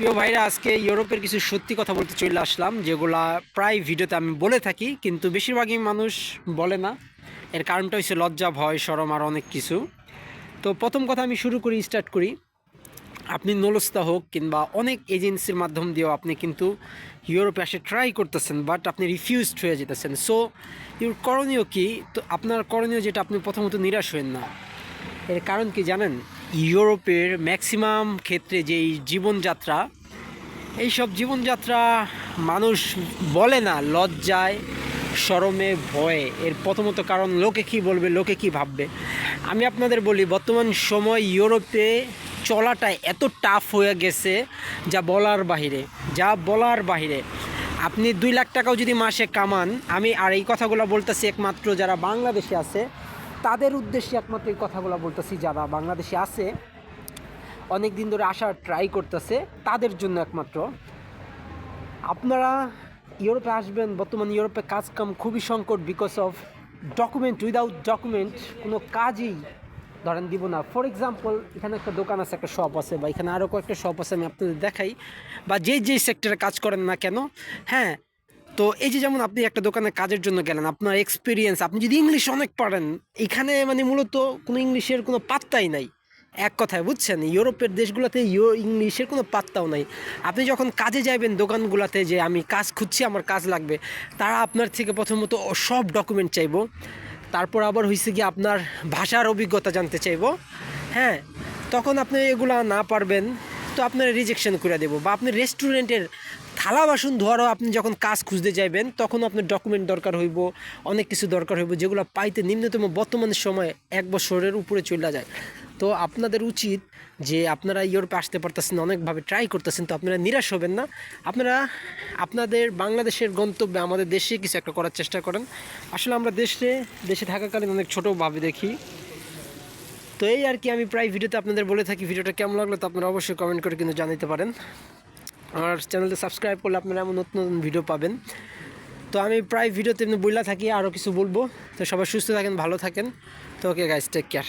প্রিয় ভাইরা, আজকে ইউরোপের কিছু সত্যি কথা বলতে চলে আসলাম, যেগুলা প্রায় ভিডিওতে আমি বলে থাকি, কিন্তু বেশিরভাগই মানুষ বলে না। এর কারণটা হচ্ছে লজ্জা, ভয়, শরম আর অনেক কিছু। তো প্রথম কথা আমি স্টার্ট করি। আপনি নলস্তা হোক কিংবা অনেক এজেন্সির মাধ্যম দিয়েও আপনি কিন্তু ইউরোপে আসে ট্রাই করতেছেন, বাট আপনি রিফিউজড হয়ে যেতেছেন। সো ইউর করণীয় কি? তো আপনার করণীয় যেটা, আপনি প্রথমত নিরাশ হবেন না। এর কারণ কি জানেন? ইউরোপের ম্যাক্সিমাম ক্ষেত্রে যেই জীবনযাত্রা, এইসব জীবনযাত্রা মানুষ বলে না লজ্জায়, শরমে, ভয়ে। এর প্রথমত কারণ লোকে কী বলবে, লোকে কী ভাববে। আমি আপনাদের বলি, বর্তমান সময় ইউরোপে চলাটা এত টাফ হয়ে গেছে যা বলার বাহিরে। আপনি 2 লাখ টাকাও যদি মাসে কামান, আর এই কথাগুলো বলতেছি একমাত্র যারা বাংলাদেশে আছে তাদের উদ্দেশ্যে, একমাত্র এই কথাগুলো বলতেছি যারা বাংলাদেশে আছে, অনেক দিন ধরে আসার ট্রাই করতেছে, তাদের জন্য একমাত্র। আপনারা ইউরোপে আসবেন, বর্তমান ইউরোপে কাজ কাম খুবই সংকট, because of document. Without document কোনো কাজই ধরেন দিব না। ফর এক্সাম্পল, এখানে একটা দোকান আছে, একটা শপ আছে, বা এখানে আরও কয়েকটা শপ আছে, আমি আপনাদের দেখাই। বা যেই সেক্টরে কাজ করেন না কেন, হ্যাঁ, তো এই যে যেমন আপনি একটা দোকানে কাজের জন্য গেলেন, আপনার এক্সপিরিয়েন্স, আপনি যদি ইংলিশ অনেক পারেন, এখানে মানে মূলত কোনো ইংলিশের কোনো পাত্তাই নাই। এক কথায়, বুঝছেন, ইউরোপের দেশগুলোতে ইংলিশের কোনো পাত্তাও নাই। আপনি যখন কাজে যাবেন দোকানগুলোতে, যে আমি কাজ খুঁজছি, আমার কাজ লাগবে, তারা আপনার থেকে প্রথমত সব ডকুমেন্ট চাইবো। তারপর আবার হয়েছে কি, আপনার ভাষার অভিজ্ঞতা জানতে চাইবো। হ্যাঁ, তখন আপনি এগুলা না পারবেন, তো আপনার রিজেকশন করে দেবো। বা আপনি রেস্টুরেন্টের থালা বাসন ধোয়ারও আপনি যখন কাজ খুঁজতে যাইবেন, তখন আপনার ডকুমেন্ট দরকার হইব, অনেক কিছু দরকার হইব, যেগুলো পাইতে নিম্নতম বর্তমানের সময় 1 বছরের উপরে চলে যায়। তো আপনাদের উচিত যে আপনারা ইউরোপে আসতে পারতেছেন, অনেকভাবে ট্রাই করতেছেন, তো আপনারা নিরাশ হবেন না। আপনারা আপনাদের বাংলাদেশের গন্তব্যে আমাদের দেশে কিছু একটা করার চেষ্টা করেন। আসলে আমরা দেশে থাকাকালীন অনেক ছোটোভাবে দেখি। তো এই আর কি, আমি প্রায় ভিডিওতে আপনাদের বলে থাকি। ভিডিওটা কেমন লাগলো তো আপনারা অবশ্যই কমেন্ট করে কিন্তু জানাতে পারেন। আমার চ্যানেলটা সাবস্ক্রাইব করলে আপনারা এমন নতুন নতুন ভিডিও পাবেন। তো আমি প্রায় ভিডিওতে এমনি বইলা থাকি, আরও কিছু বলবো। তো সবাই সুস্থ থাকেন, ভালো থাকেন। তো ওকে গাইস, টেক কেয়ার।